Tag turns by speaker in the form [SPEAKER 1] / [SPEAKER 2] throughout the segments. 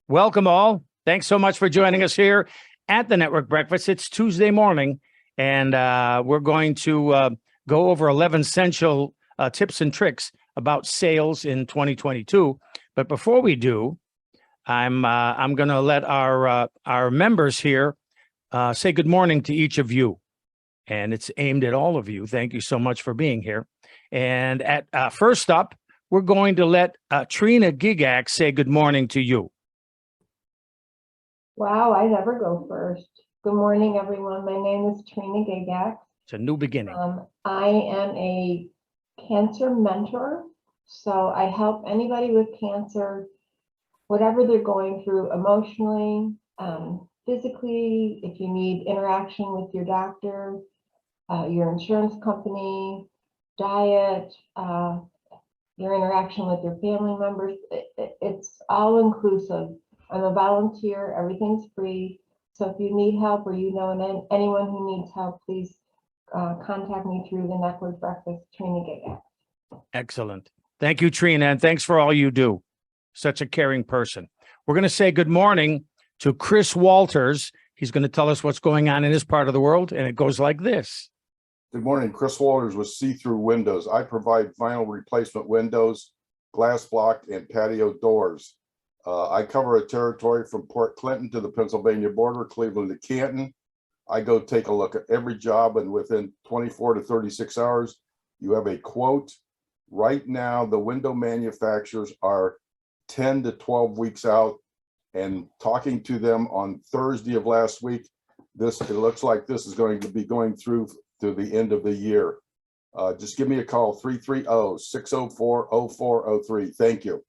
[SPEAKER 1] Welcome all. Thanks so much for joining us here at the Network Breakfast. It's Tuesday morning, and we're going to go over 11 essential tips and tricks about sales in 2022. But before we do, I'm going to let our members here say good morning to each of you, and it's aimed at all of you. Thank you so much for being here. And at first up, we're going to let Trina Gigak say good morning to you.
[SPEAKER 2] Wow, I never go first. Good morning, everyone. My name is Trina Gagak.
[SPEAKER 1] It's a new beginning.
[SPEAKER 2] I am a cancer mentor, so I help anybody with cancer, whatever they're going through emotionally, physically, if you need interaction with your doctor, your insurance company, diet, your interaction with your family members. It's all inclusive. I'm a volunteer, everything's free. So if you need help or you know anyone who needs help, please contact me through the Network Breakfast Trina Gigak.
[SPEAKER 1] Excellent. Thank you, Trina, and thanks for all you do. Such a caring person. We're going to say good morning to Chris Walters. He's going to tell us what's going on in his part of the world, and it goes like this.
[SPEAKER 3] Good morning, Chris Walters with See-Through Windows. I provide vinyl replacement windows, glass block, and patio doors. I cover a territory from Port Clinton to the Pennsylvania border, Cleveland to Canton. I go take a look at every job, and within 24 to 36 hours, you have a quote. Right now, the window manufacturers are 10 to 12 weeks out, and talking to them on Thursday of last week, it looks like this is going to be going through to the end of the year. Just give me a call, 330-604-0403. Thank you.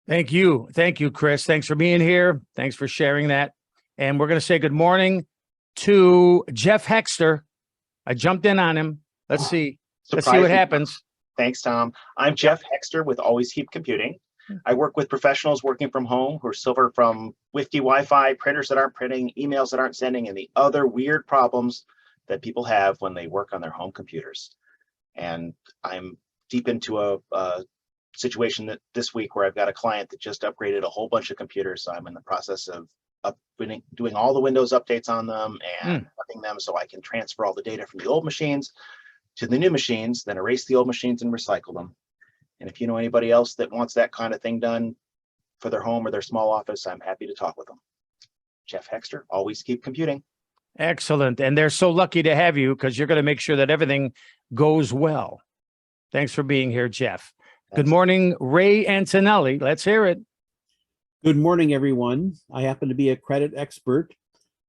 [SPEAKER 1] Thank you. Thank you, Chris. Thanks for being here. Thanks for sharing that. And we're going to say good morning to Jeff Hexter. I jumped in on him. Let's see. Let's see what happens.
[SPEAKER 4] Thanks, Tom. I'm Jeff Hexter with Always Keep Computing. I work with professionals working from home who are suffer from WIFT Wi-Fi, printers that aren't printing, emails that aren't sending, and the other weird problems that people have when they work on their home computers. And I'm deep into a situation that this week where I've got a client that just upgraded a whole bunch of computers. So I'm in the process of doing all the Windows updates on them and prepping them so I can transfer all the data from the old machines to the new machines, then erase the old machines and recycle them. And if you know anybody else that wants that kind of thing done for their home or their small office, I'm happy to talk with them. Jeff Hexter, Always Keep Computing.
[SPEAKER 1] Excellent. And they're so lucky to have you because you're going to make sure that everything goes well. Thanks for being here, Jeff. Good morning, Ray Antonelli. Let's hear it.
[SPEAKER 5] Good morning, everyone. I happen to be a credit expert.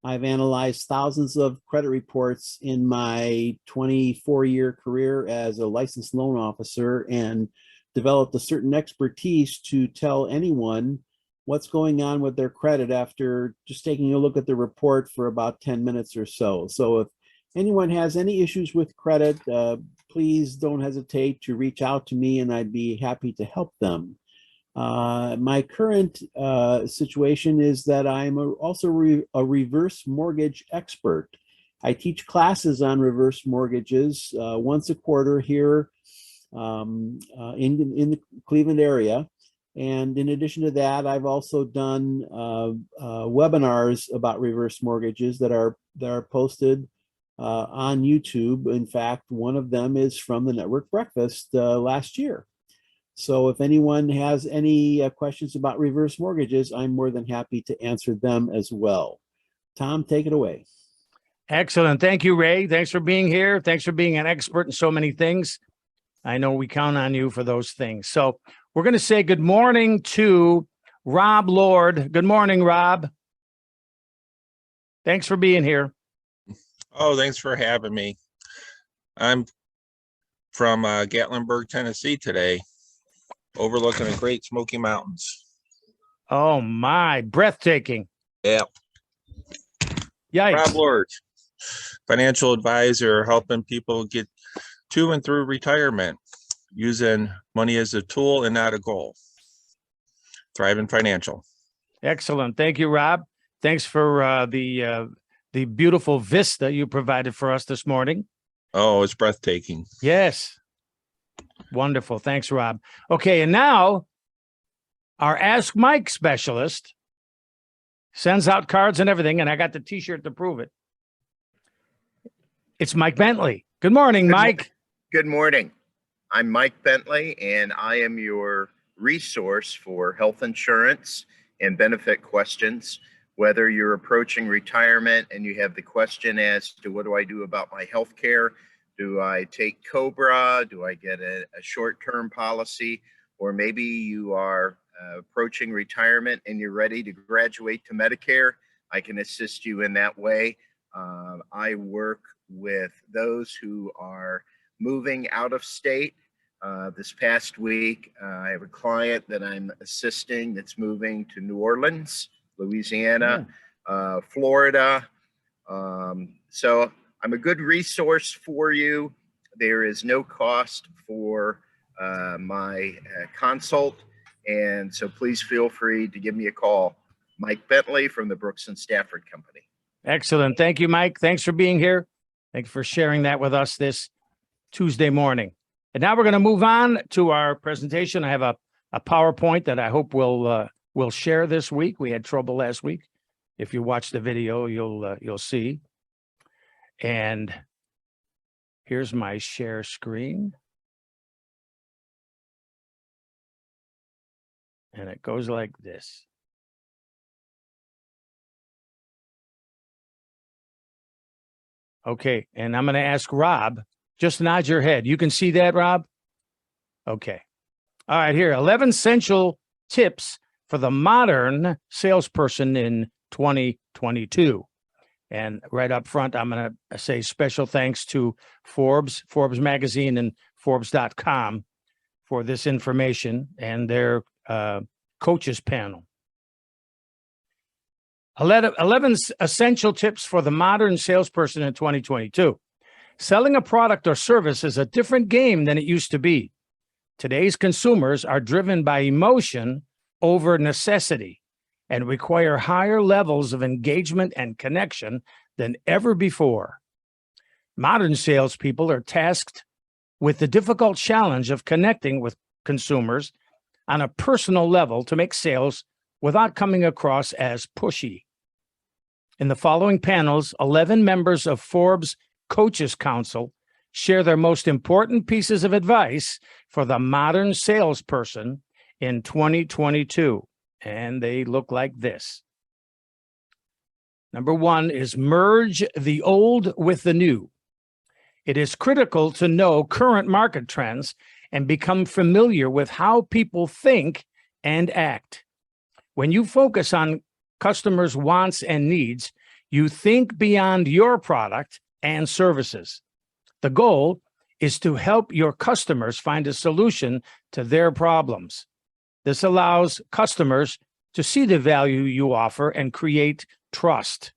[SPEAKER 5] I've analyzed thousands of credit reports in my 24-year career as a licensed loan officer and developed a certain expertise to tell anyone what's going on with their credit after just taking a look at the report for about 10 minutes or so. So if anyone has any issues with credit, please don't hesitate to reach out to me and I'd be happy to help them. My current situation is that I'm also a reverse mortgage expert. I teach classes on reverse mortgages once a quarter here in the Cleveland area. And in addition to that, I've also done webinars about reverse mortgages that are posted on YouTube. In fact, one of them is from the Network Breakfast last year. So if anyone has any questions about reverse mortgages, I'm more than happy to answer them as well. Tom, take it away.
[SPEAKER 1] Excellent. Thank you, Ray. Thanks for being here. Thanks for being an expert in so many things. I know we count on you for those things. So we're going to say good morning to Rob Lord. Good morning, Rob. Thanks for being here.
[SPEAKER 6] Oh, thanks for having me. I'm from Gatlinburg, Tennessee today, overlooking the Great Smoky Mountains.
[SPEAKER 1] Oh, my. Breathtaking.
[SPEAKER 6] Yeah.
[SPEAKER 1] Yikes.
[SPEAKER 6] Rob Lord, financial advisor, helping people get to and through retirement, using money as a tool and not a goal. Thriving Financial.
[SPEAKER 1] Excellent. Thank you, Rob. Thanks for the beautiful vista you provided for us this morning.
[SPEAKER 6] Oh, it's breathtaking.
[SPEAKER 1] Yes. Wonderful. Thanks, Rob. Okay, and now our Ask Mike specialist, Sends out cards and everything, and I got the T-shirt to prove it. It's Mike Bentley. Good morning, Mike.
[SPEAKER 7] Good morning. I'm Mike Bentley, and I am your resource for health insurance and benefit questions. Whether you're approaching retirement and you have the question as to what do I do about my health care? Do I take COBRA? Do I get a short-term policy? Or maybe you are approaching retirement and you're ready to graduate to Medicare. I can assist you in that way. I work with those who are moving out of state. This past week, I have a client that I'm assisting that's moving to New Orleans, Louisiana, Florida. So I'm a good resource for you. There is no cost for my consult. And so please feel free to give me a call. Mike Bentley from the Brooks and Stafford Company.
[SPEAKER 1] Excellent. Thank you, Mike. Thanks for being here. Thanks for sharing that with us this Tuesday morning. And now we're going to move on to our presentation. I have a PowerPoint that I hope we'll share this week. We had trouble last week. If you watch the video, you'll see. And here's my share screen. And it goes like this. Okay, and I'm going to ask Rob, just nod your head. You can see that, Rob? Okay. All right, here, 11 essential tips for the modern salesperson in 2022. And right up front, I'm going to say special thanks to Forbes Magazine, and Forbes.com for this information and their coaches panel. 11 essential tips for the modern salesperson in 2022. Selling a product or service is a different game than it used to be. Today's consumers are driven by emotion over necessity and require higher levels of engagement and connection than ever before. Modern salespeople are tasked with the difficult challenge of connecting with consumers on a personal level to make sales without coming across as pushy. In the following panels, 11 members of Forbes Coaches Council share their most important pieces of advice for the modern salesperson in 2022, and they look like this. Number one is merge the old with the new. It is critical to know current market trends and become familiar with how people think and act. When you focus on customers' wants and needs, you think beyond your product and services. The goal is to help your customers find a solution to their problems. This allows customers to see the value you offer and create trust.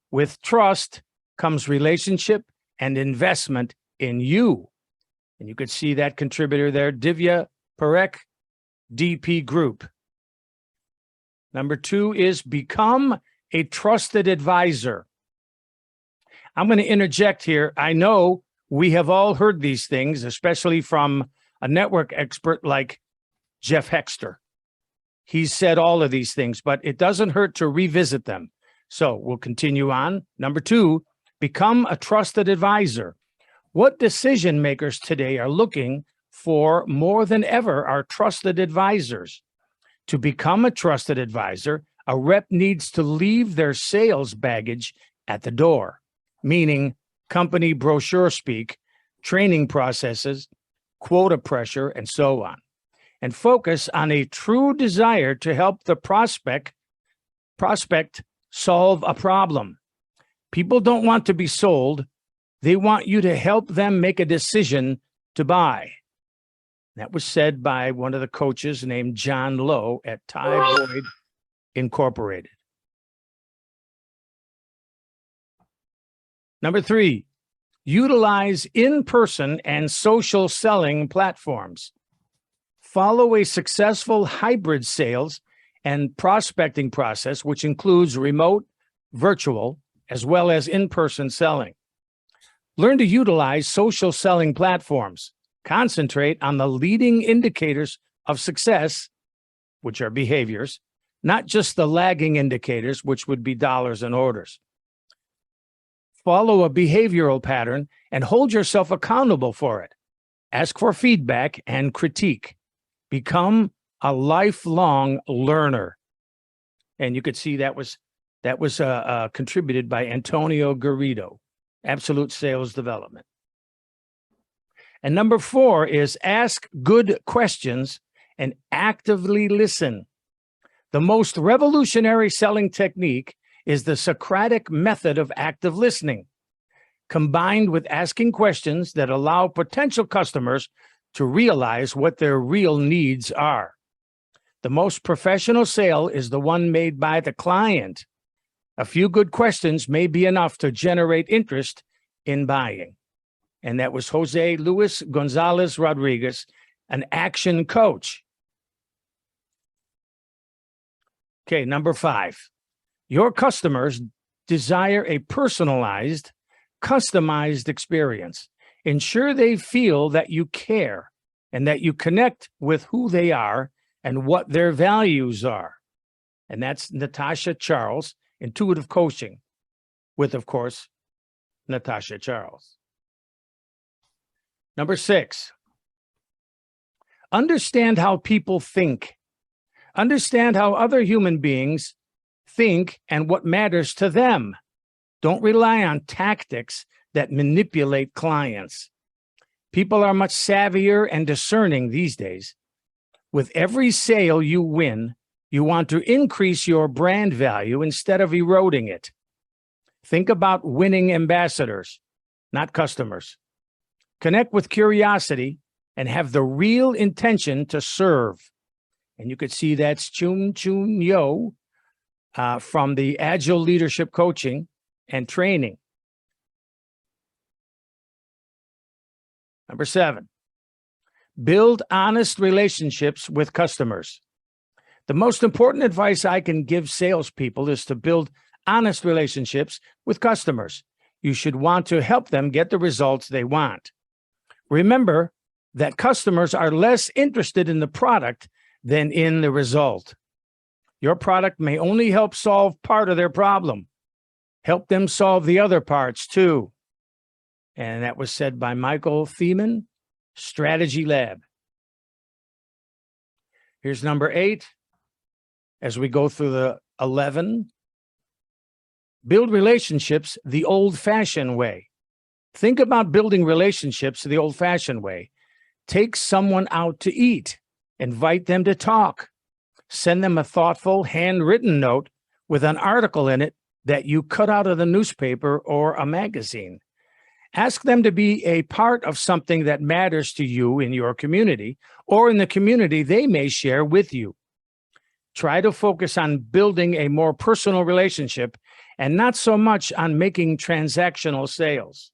[SPEAKER 1] With trust comes relationship and investment in you. And you could see that contributor there, Divya Parekh, DP Group. Number two is become a trusted advisor. I'm going to interject here. I know we have all heard these things, especially from a network expert like Jeff Hexter. He's said all of these things, but it doesn't hurt to revisit them. So we'll continue on. Number two, become a trusted advisor. What decision makers today are looking for more than ever are trusted advisors. To become a trusted advisor, a rep needs to leave their sales baggage at the door, meaning company brochure speak, training processes, quota pressure, and so on, and focus on a true desire to help the prospect solve a problem. People don't want to be sold. They want you to help them make a decision to buy. That was said by one of the coaches named John Lowe at Ty Boyd Incorporated. Number three, utilize in-person and social selling platforms. Follow a successful hybrid sales and prospecting process, which includes remote, virtual, as well as in-person selling. Learn to utilize social selling platforms. Concentrate on the leading indicators of success, which are behaviors, not just the lagging indicators, which would be dollars and orders. Follow a behavioral pattern and hold yourself accountable for it. Ask for feedback and critique. Become a lifelong learner. And you could see that was contributed by Antonio Garrido, Absolute Sales Development. And number 4 is ask good questions and actively listen. The most revolutionary selling technique is the Socratic method of active listening, combined with asking questions that allow potential customers to realize what their real needs are. The most professional sale is the one made by the client. A few good questions may be enough to generate interest in buying. And that was Jose Luis Gonzalez Rodriguez, an action coach. Okay, number 5. Your customers desire a personalized, customized experience. Ensure they feel that you care and that you connect with who they are and what their values are. And that's Natasha Charles, Intuitive Coaching, with, of course, Natasha Charles. Number 6, understand how people think. Understand how other human beings think and what matters to them. Don't rely on tactics that manipulate clients. People are much savvier and discerning these days. With every sale you win, you want to increase your brand value instead of eroding it. Think about winning ambassadors, not customers. Connect with curiosity and have the real intention to serve. And you could see that's Chun Yo from the Agile Leadership Coaching and Training. Number 7, build honest relationships with customers. The most important advice I can give salespeople is to build honest relationships with customers. You should want to help them get the results they want. Remember that customers are less interested in the product than in the result. Your product may only help solve part of their problem. Help them solve the other parts too. And that was said by Michael Thiemann, Strategy Lab. Here's number 8. As we go through the 11, build relationships the old-fashioned way. Think about building relationships the old-fashioned way. Take someone out to eat. Invite them to talk. Send them a thoughtful, handwritten note with an article in it that you cut out of the newspaper or a magazine. Ask them to be a part of something that matters to you in your community or in the community they may share with you. Try to focus on building a more personal relationship and not so much on making transactional sales.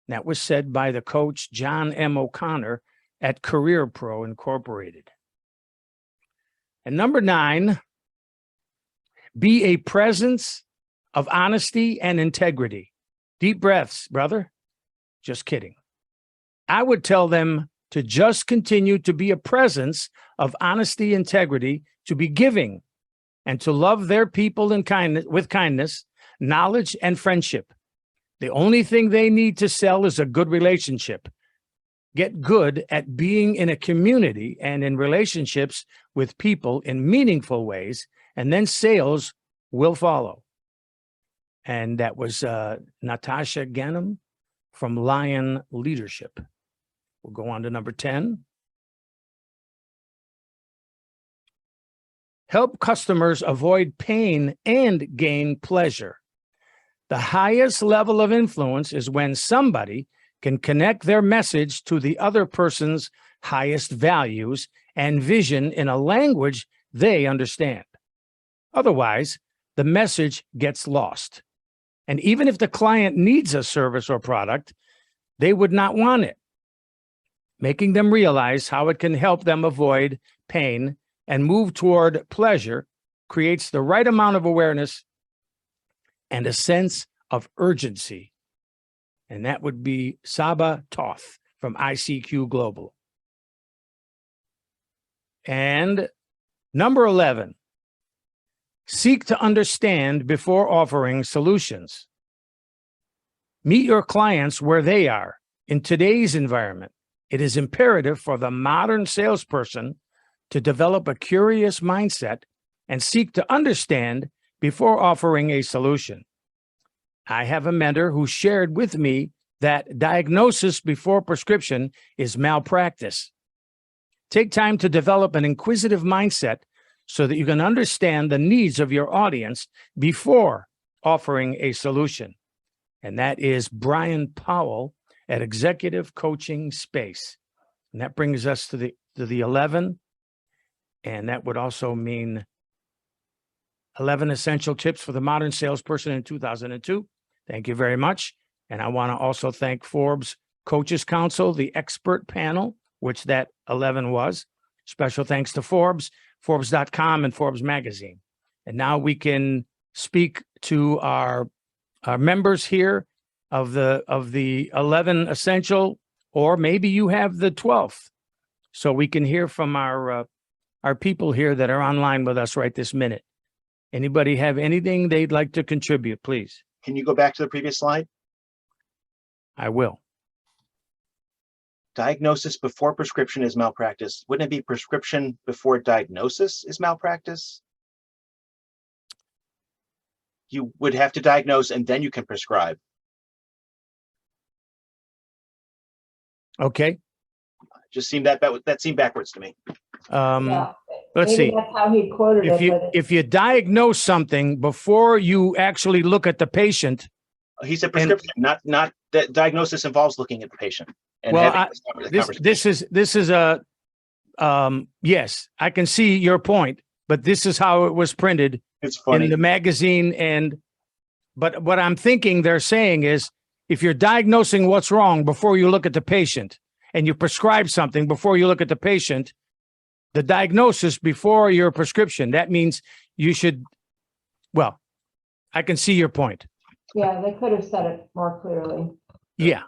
[SPEAKER 1] That was said by the coach John M. O'Connor at Career Pro Incorporated. And number 9, be a presence of honesty and integrity. Deep breaths, brother. Just kidding. I would tell them to just continue to be a presence of honesty, integrity, to be giving, and to love their people in kindness, with kindness, knowledge, and friendship. The only thing they need to sell is a good relationship. Get good at being in a community and in relationships with people in meaningful ways, and then sales will follow. And that was Natasha Ganem from Lion Leadership. We'll go on to number 10. Help customers avoid pain and gain pleasure. The highest level of influence is when somebody can connect their message to the other person's highest values and vision in a language they understand. Otherwise, the message gets lost. And even if the client needs a service or product, they would not want it. Making them realize how it can help them avoid pain and move toward pleasure creates the right amount of awareness and a sense of urgency. And that would be Saba Toth from ICQ Global. And number 11, Seek to understand before offering solutions. Meet your clients where they are. In today's environment, it is imperative for the modern salesperson to develop a curious mindset and seek to understand before offering a solution. I have a mentor who shared with me that diagnosis before prescription is malpractice. Take time to develop an inquisitive mindset so that you can understand the needs of your audience before offering a solution. And that is Brian Powell at Executive Coaching Space. And that brings us to the 11. And that would also mean 11 essential tips for the modern salesperson in 2002. Thank you very much. And I want to also thank Forbes Coaches Council, the expert panel, which that 11 was. Special thanks to Forbes, Forbes.com, and Forbes Magazine. And now we can speak to our members here of the 11 essential, or maybe you have the 12th. So we can hear from our people here that are online with us right this minute. Anybody have anything they'd like to contribute, please?
[SPEAKER 4] Can you go back to the previous slide?
[SPEAKER 1] I will.
[SPEAKER 4] Diagnosis before prescription is malpractice. Wouldn't it be prescription before diagnosis is malpractice? You would have to diagnose and then you can prescribe.
[SPEAKER 1] Okay.
[SPEAKER 4] Just seemed that seemed backwards to me.
[SPEAKER 2] Yeah.
[SPEAKER 1] Let's
[SPEAKER 2] Maybe
[SPEAKER 1] see.
[SPEAKER 2] that's how he quoted it, but
[SPEAKER 1] If you diagnose something before you actually look at the patient,
[SPEAKER 4] He said prescription, not that diagnosis involves looking at the patient. And
[SPEAKER 1] well,
[SPEAKER 4] having the conversation.
[SPEAKER 1] this is a yes, I can see your point, but this is how it was printed
[SPEAKER 4] It's funny.
[SPEAKER 1] in the magazine. But what I'm thinking they're saying is, if you're diagnosing what's wrong before you look at the patient, and you prescribe something before you look at the patient, the diagnosis before your prescription, that means you should, well, I can see your point.
[SPEAKER 2] yeah, they could have said it more clearly.
[SPEAKER 1] Yeah.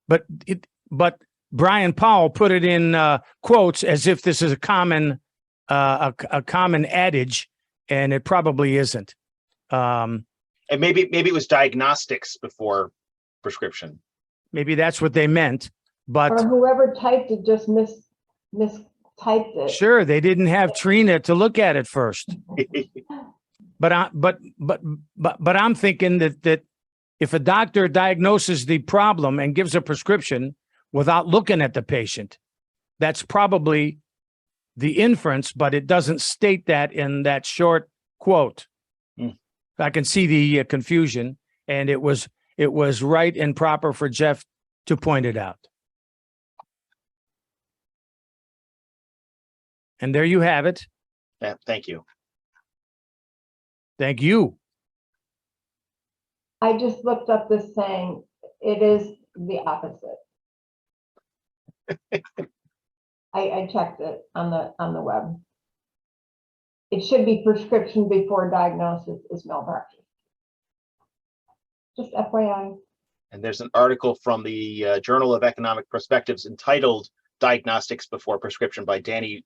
[SPEAKER 1] But Brian Powell put it in quotes as if this is a common adage, and it probably isn't.
[SPEAKER 4] And maybe it was diagnostics before prescription.
[SPEAKER 1] Maybe that's what they meant, but
[SPEAKER 2] Or whoever typed it just mistyped it.
[SPEAKER 1] sure, they didn't have Trina to look at it first. But I'm thinking that if a doctor diagnoses the problem and gives a prescription without looking at the patient, that's probably the inference, but it doesn't state that in that short quote. I can see the confusion, and it was right and proper for Jeff to point it out. And there you have it.
[SPEAKER 4] Yeah, thank you.
[SPEAKER 1] Thank you.
[SPEAKER 2] I just looked up this saying, it is the opposite. I checked it on the web. It should be prescription before diagnosis is malpractice. Just FYI.
[SPEAKER 4] And there's an article from the Journal of Economic Perspectives entitled "Diagnostics Before Prescription" by Danny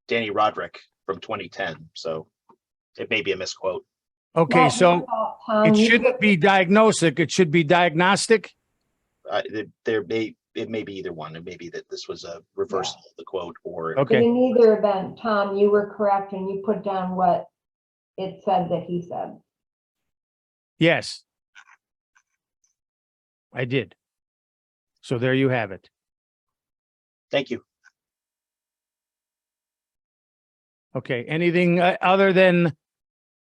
[SPEAKER 4] Roderick from 2010. So it may be a misquote.
[SPEAKER 1] Okay,
[SPEAKER 2] Matt,
[SPEAKER 1] so
[SPEAKER 2] your fault, Tom.
[SPEAKER 1] it
[SPEAKER 2] You
[SPEAKER 1] shouldn't be diagnostic. It should be diagnostic.
[SPEAKER 4] It may be either one. It may be that this was a reversal of the quote, or
[SPEAKER 2] But
[SPEAKER 1] Okay.
[SPEAKER 2] in either event, Tom, you were correct and you put down what it said that he said.
[SPEAKER 1] Yes. I did. So there you have it.
[SPEAKER 4] thank you.
[SPEAKER 1] Okay. Anything other than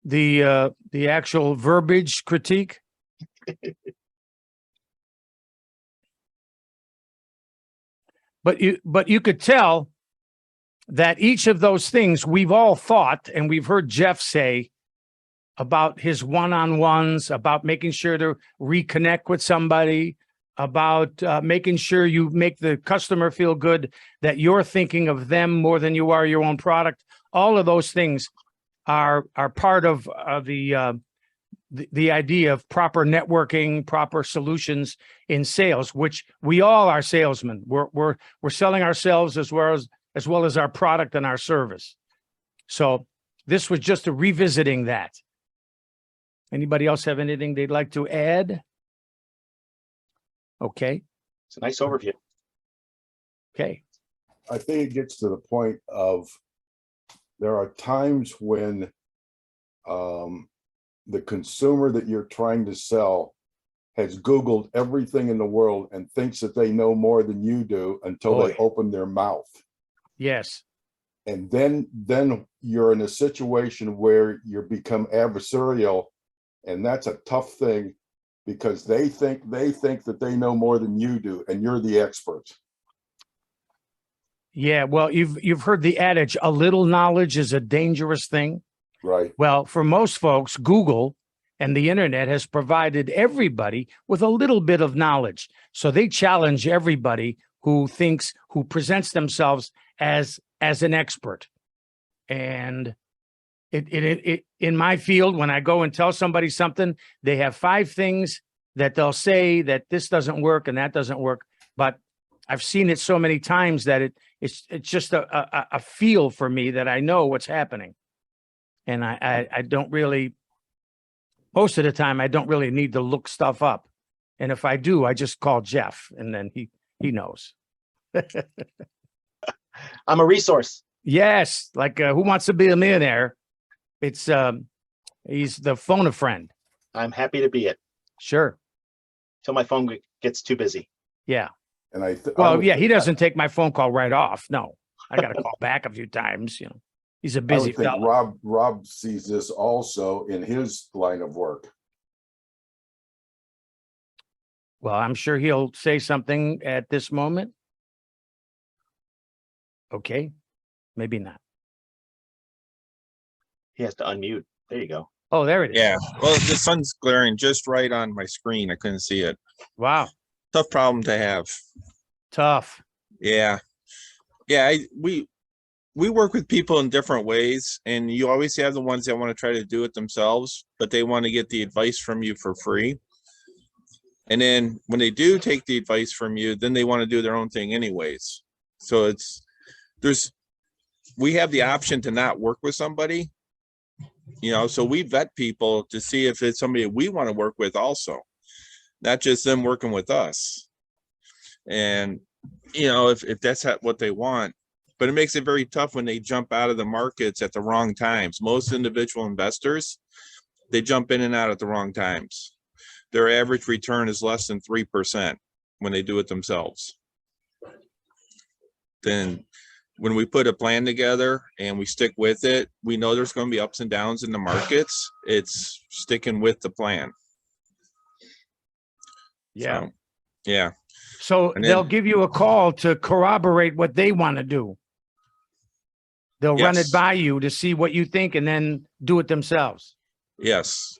[SPEAKER 1] the actual verbiage critique? But you could tell that each of those things we've all thought, and we've heard Jeff say about his one-on-ones, about making sure to reconnect with somebody, about making sure you make the customer feel good, that you're thinking of them more than you are your own product. All of those things are part of the idea of proper networking, proper solutions in sales, which we all are salesmen. We're selling ourselves as well as our product and our service. So this was just a revisiting that. Anybody else have anything they'd like to add? Okay,
[SPEAKER 4] It's a nice overview.
[SPEAKER 1] okay.
[SPEAKER 3] I think it gets to the point of there are times when the consumer that you're trying to sell has Googled everything in the world and thinks that they know more than you do until
[SPEAKER 1] Oh,
[SPEAKER 3] they
[SPEAKER 1] yeah.
[SPEAKER 3] open their mouth.
[SPEAKER 1] Yes.
[SPEAKER 3] And then you're in a situation where you become adversarial, and that's a tough thing because they think that they know more than you do, and you're the expert.
[SPEAKER 1] Yeah, well, you've heard the adage, a little knowledge is a dangerous thing.
[SPEAKER 3] Right.
[SPEAKER 1] Well, for most folks, Google and the internet has provided everybody with a little bit of knowledge. So they challenge everybody who presents themselves as an expert. And it in my field, when I go and tell somebody something, they have 5 things that they'll say that this doesn't work and that doesn't work. But I've seen it so many times that it's just a feel for me that I know what's happening. And I don't really, most of the time, I don't really need to look stuff up. And if I do, I just call Jeff and then he knows.
[SPEAKER 4] I'm a resource.
[SPEAKER 1] Yes. Like Who Wants to Be a Millionaire? It's he's the phone a friend.
[SPEAKER 4] I'm happy to be it
[SPEAKER 1] Sure.
[SPEAKER 4] till my phone gets too busy.
[SPEAKER 1] Yeah.
[SPEAKER 3] And
[SPEAKER 1] Well, yeah, he doesn't take my phone call right off. No, I got to call back a few times. He's a
[SPEAKER 3] I
[SPEAKER 1] busy
[SPEAKER 3] would think
[SPEAKER 1] fella.
[SPEAKER 3] Rob sees this also in his line of work.
[SPEAKER 1] Well, I'm sure he'll say something at this moment. Okay, maybe not.
[SPEAKER 4] He has to unmute. There you go.
[SPEAKER 1] Oh, there it is.
[SPEAKER 6] Yeah, well, the sun's glaring just right on my screen. I couldn't see it.
[SPEAKER 1] Wow,
[SPEAKER 6] Tough problem to have.
[SPEAKER 1] tough.
[SPEAKER 6] Yeah. Yeah, we work with people in different ways, and you always have the ones that want to try to do it themselves, but they want to get the advice from you for free. And then when they do take the advice from you, then they want to do their own thing anyways. So we have the option to not work with somebody, so we vet people to see if it's somebody we want to work with also, not just them working with us. And, if that's what they want, but it makes it very tough when they jump out of the markets at the wrong times. Most individual investors, they jump in and out at the wrong times. Their average return is less than 3% when they do it themselves. Then when we put a plan together and we stick with it, we know there's going to be ups and downs in the markets. It's sticking with the plan.
[SPEAKER 1] Yeah.
[SPEAKER 6] So, yeah.
[SPEAKER 1] So
[SPEAKER 6] And
[SPEAKER 1] they'll
[SPEAKER 6] then-
[SPEAKER 1] give you a call to corroborate what they want to do. They'll run it
[SPEAKER 6] Yes.
[SPEAKER 1] by you to see what you think and then do it themselves.
[SPEAKER 6] Yes.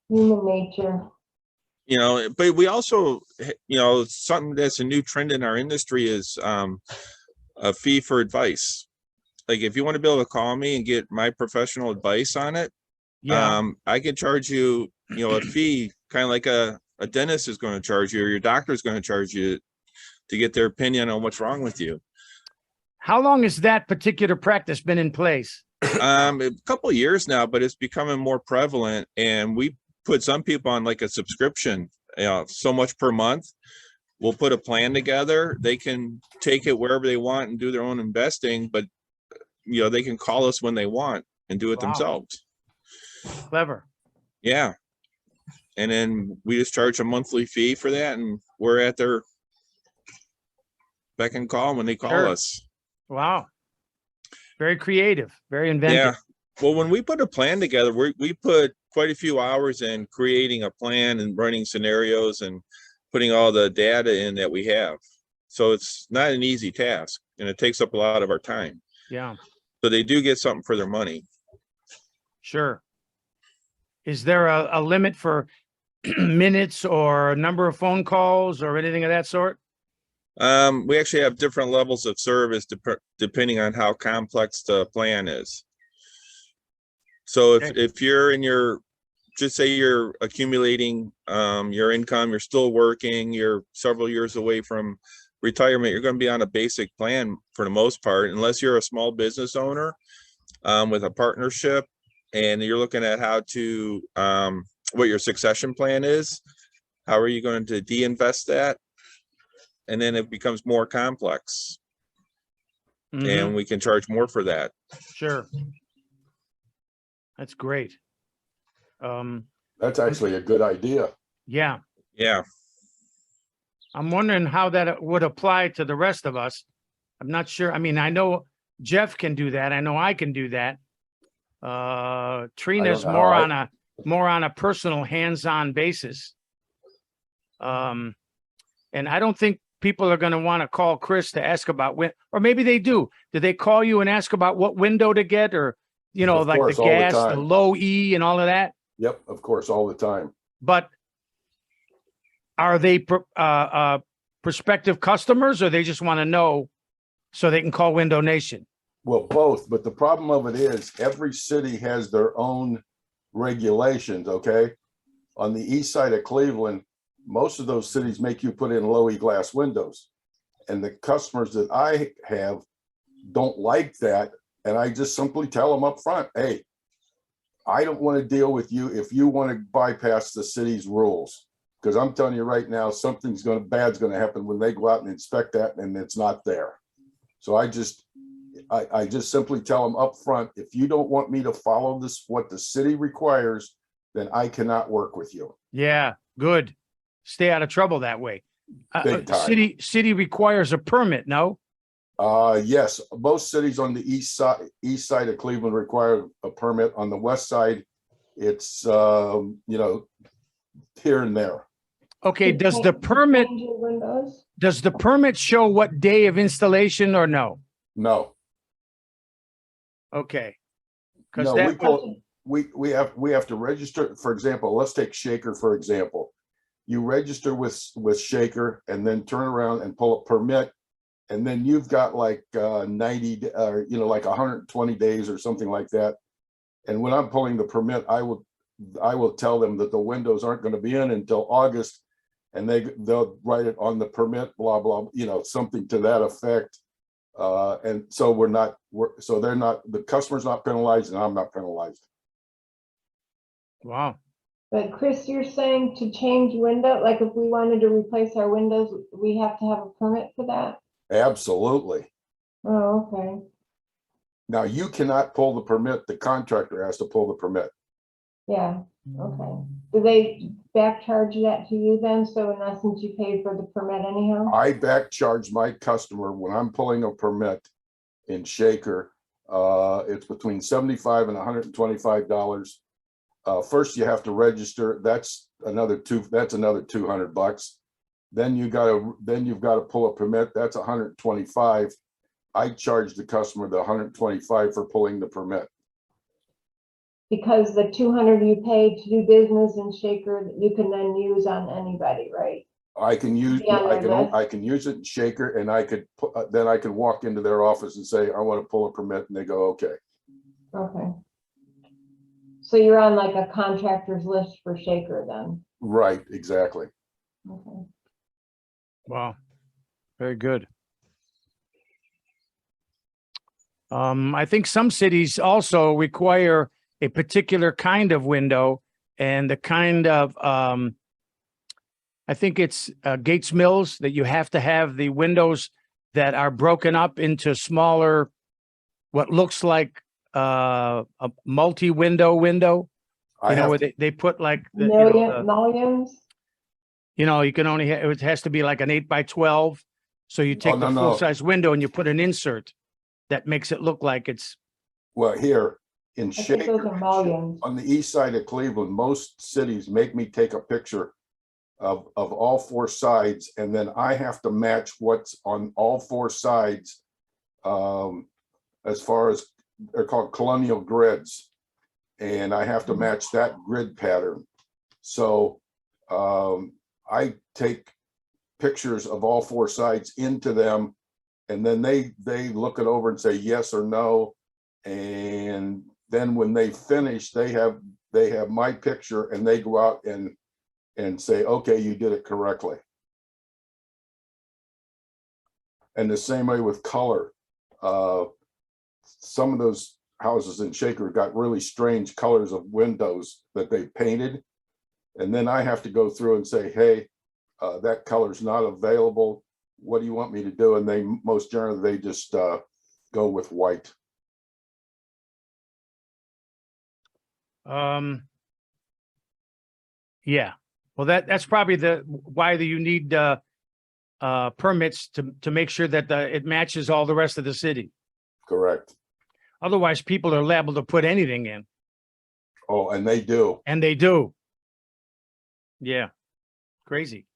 [SPEAKER 2] Human nature.
[SPEAKER 6] But we also, something that's a new trend in our industry is a fee for advice. Like if you want to be able to call me and get my professional advice on it,
[SPEAKER 1] Yeah.
[SPEAKER 6] I can charge you, a fee, kind of like a dentist is going to charge you, or your doctor is going to charge you to get their opinion on what's wrong with you.
[SPEAKER 1] How long has that particular practice been in place?
[SPEAKER 6] A couple of years now, but it's becoming more prevalent, and we put some people on like a subscription, so much per month. We'll put a plan together. They can take it wherever they want and do their own investing, but they can call us when they want and do it
[SPEAKER 1] Wow.
[SPEAKER 6] themselves.
[SPEAKER 1] Clever.
[SPEAKER 6] Yeah. And then we just charge a monthly fee for that, and we're at their beck and call when they call
[SPEAKER 1] Sure.
[SPEAKER 6] us.
[SPEAKER 1] Wow. Very creative, very inventive.
[SPEAKER 6] Yeah. Well, when we put a plan together, we put quite a few hours in creating a plan and running scenarios and putting all the data in that we have. So it's not an easy task, and it takes up a lot of our time.
[SPEAKER 1] Yeah,
[SPEAKER 6] So they do get something for their money.
[SPEAKER 1] sure. Is there a limit for minutes or number of phone calls or anything of that sort?
[SPEAKER 6] We actually have different levels of service depending on how complex the plan is. So if you're in just say you're accumulating your income, you're still working, you're several years away from retirement, you're going to be on a basic plan for the most part, unless you're a small business owner. with a partnership, and you're looking at how to what your succession plan is. How are you going to de-invest that? And then it becomes more complex,
[SPEAKER 1] Mhm.
[SPEAKER 6] and we can charge more for that.
[SPEAKER 1] Sure. That's great.
[SPEAKER 3] That's actually a good idea.
[SPEAKER 1] Yeah,
[SPEAKER 6] Yeah.
[SPEAKER 1] I'm wondering how that would apply to the rest of us. I'm not sure. I mean, I know Jeff can do that. I know I can do that. Trina's
[SPEAKER 3] know
[SPEAKER 1] more
[SPEAKER 3] how
[SPEAKER 1] on a personal hands-on basis. And I don't think people are going to want to call Chris to ask about when, or maybe they do. Do they call you and ask about what window to get, or, you know,
[SPEAKER 3] Of
[SPEAKER 1] like
[SPEAKER 3] course,
[SPEAKER 1] the
[SPEAKER 3] all the
[SPEAKER 1] gas, the
[SPEAKER 3] time.
[SPEAKER 1] low E and all of that?
[SPEAKER 3] Yep, of course, all the time.
[SPEAKER 1] But are they prospective customers, or they just want to know so they can call Window Nation?
[SPEAKER 3] Well, both, but the problem of it is every city has their own regulations, okay? On the east side of Cleveland, most of those cities make you put in low E glass windows. And the customers that I have don't like that. And I just simply tell them up front, hey, I don't want to deal with you if you want to bypass the city's rules. Because I'm telling you right now, bad's going to happen when they go out and inspect that and it's not there. So I just simply tell them up front, if you don't want me to follow this, what the city requires, then I cannot work with you.
[SPEAKER 1] Yeah, good. Stay out of trouble that way.
[SPEAKER 3] Big time.
[SPEAKER 1] City requires a permit, no?
[SPEAKER 3] Yes, most cities on the east side of Cleveland require a permit. On the west side, it's you know, here and there.
[SPEAKER 1] Okay,
[SPEAKER 2] To
[SPEAKER 1] does the
[SPEAKER 2] change
[SPEAKER 1] permit
[SPEAKER 2] your windows?
[SPEAKER 1] show what day of installation or no?
[SPEAKER 3] No,
[SPEAKER 1] Okay. Because
[SPEAKER 3] no,
[SPEAKER 1] that,
[SPEAKER 3] we have to register. For example, let's take Shaker for example. You register with Shaker and then turn around and pull a permit, and then you've got like 90 or you know, like 120 days or something like that. And when I'm pulling the permit, I will tell them that the windows aren't going to be in until August, and they'll write it on the permit, blah blah, you know, something to that effect. And so they're not, the customer's not penalized and I'm not penalized.
[SPEAKER 1] wow.
[SPEAKER 2] But Chris, you're saying to change window, like if we wanted to replace our windows, we have to have a permit for that?
[SPEAKER 3] Absolutely.
[SPEAKER 2] Oh, okay.
[SPEAKER 3] Now you cannot pull the permit. The contractor has to pull the permit.
[SPEAKER 2] Yeah, okay. Do they back charge that to you then? So in essence, you paid for the permit anyhow?
[SPEAKER 3] I back charge my customer when I'm pulling a permit in Shaker. It's between $75 and $125. First you have to register. That's another $200. Then you've got to pull a permit. That's $125. I charge the customer the $125 for pulling the permit.
[SPEAKER 2] Because the 200 you paid to do business in Shaker, you can then use on anybody, right?
[SPEAKER 3] I can use it in Shaker, and then I can walk into their office and say, I want to pull a permit, and they go, okay.
[SPEAKER 2] Okay. So you're on like a contractor's list for Shaker then?
[SPEAKER 3] Right, exactly.
[SPEAKER 2] Okay.
[SPEAKER 1] Wow. Very good. I think some cities also require a particular kind of window, and the kind of, I think it's Gates Mills, that you have to have the windows that are broken up into smaller, what looks like a multi-window window. You know, where they put like,
[SPEAKER 2] Mullions?
[SPEAKER 1] you know, you can only, it has to be like an 8x12. So you take the
[SPEAKER 3] no.
[SPEAKER 1] full-size window and you put an insert that makes it look like it's.
[SPEAKER 3] Well, here in
[SPEAKER 2] I think those
[SPEAKER 3] Shaker,
[SPEAKER 2] are mullions.
[SPEAKER 3] on the east side of Cleveland, most cities make me take a picture of all four sides, and then I have to match what's on all four sides. As far as, they're called colonial grids, and I have to match that grid pattern. So I take pictures of all four sides into them, and then they look it over and say yes or no. And then when they finish, they have my picture, and they go out and say, okay, you did it correctly. And the same way with color. Some of those houses in Shaker got really strange colors of windows that they painted. And then I have to go through and say, hey, that color's not available. What do you want me to do? And they most generally, they just go with white.
[SPEAKER 1] Yeah, well, that's probably why you need permits to make sure that it matches all the rest of the city.
[SPEAKER 3] Correct.
[SPEAKER 1] Otherwise, people are liable to put anything in,
[SPEAKER 3] Oh, and they do.
[SPEAKER 1] and they do. Yeah, crazy.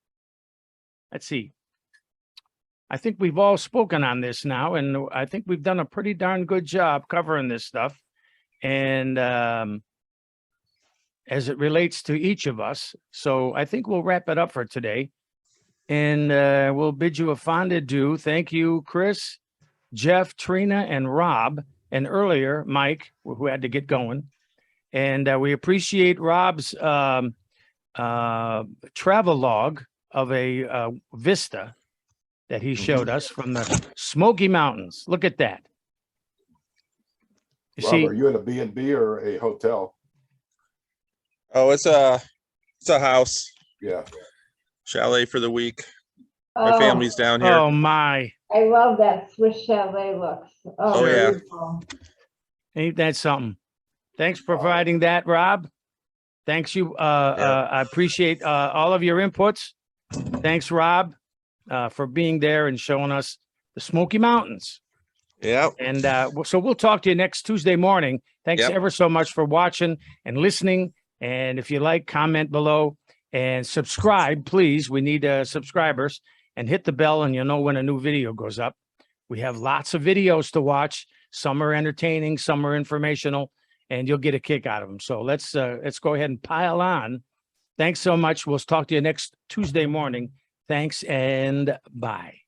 [SPEAKER 1] Let's see. I think we've all spoken on this now, and I think we've done a pretty darn good job covering this stuff. And as it relates to each of us. So I think we'll wrap it up for today. And we'll bid you a fond adieu. Thank you, Chris, Jeff, Trina, and Rob, and earlier, Mike, who had to get going. And we appreciate Rob's travel log of a vista that he showed us from the Smoky Mountains. Look at that. You
[SPEAKER 3] Rob,
[SPEAKER 1] see,
[SPEAKER 3] are you in a B&B or a hotel?
[SPEAKER 6] Oh, it's a house
[SPEAKER 3] Yeah.
[SPEAKER 6] chalet for the week. My
[SPEAKER 2] Oh,
[SPEAKER 6] family's down here.
[SPEAKER 1] oh my,
[SPEAKER 2] I love that Swiss chalet looks.
[SPEAKER 6] Oh, yeah.
[SPEAKER 2] Beautiful.
[SPEAKER 1] ain't that something? Thanks for providing that, Rob. Thanks you. I appreciate all of your inputs. Thanks, Rob, for being there and showing us the Smoky Mountains.
[SPEAKER 6] Yep.
[SPEAKER 1] And so we'll talk to you next Tuesday morning. Thanks
[SPEAKER 6] Yep.
[SPEAKER 1] ever so much for watching and listening. And if you like, comment below and subscribe, please. We need subscribers, and hit the bell and you'll know when a new video goes up. We have lots of videos to watch. Some are entertaining, some are informational, and you'll get a kick out of them. So let's go ahead and pile on. Thanks so much. We'll talk to you next Tuesday morning. Thanks and bye.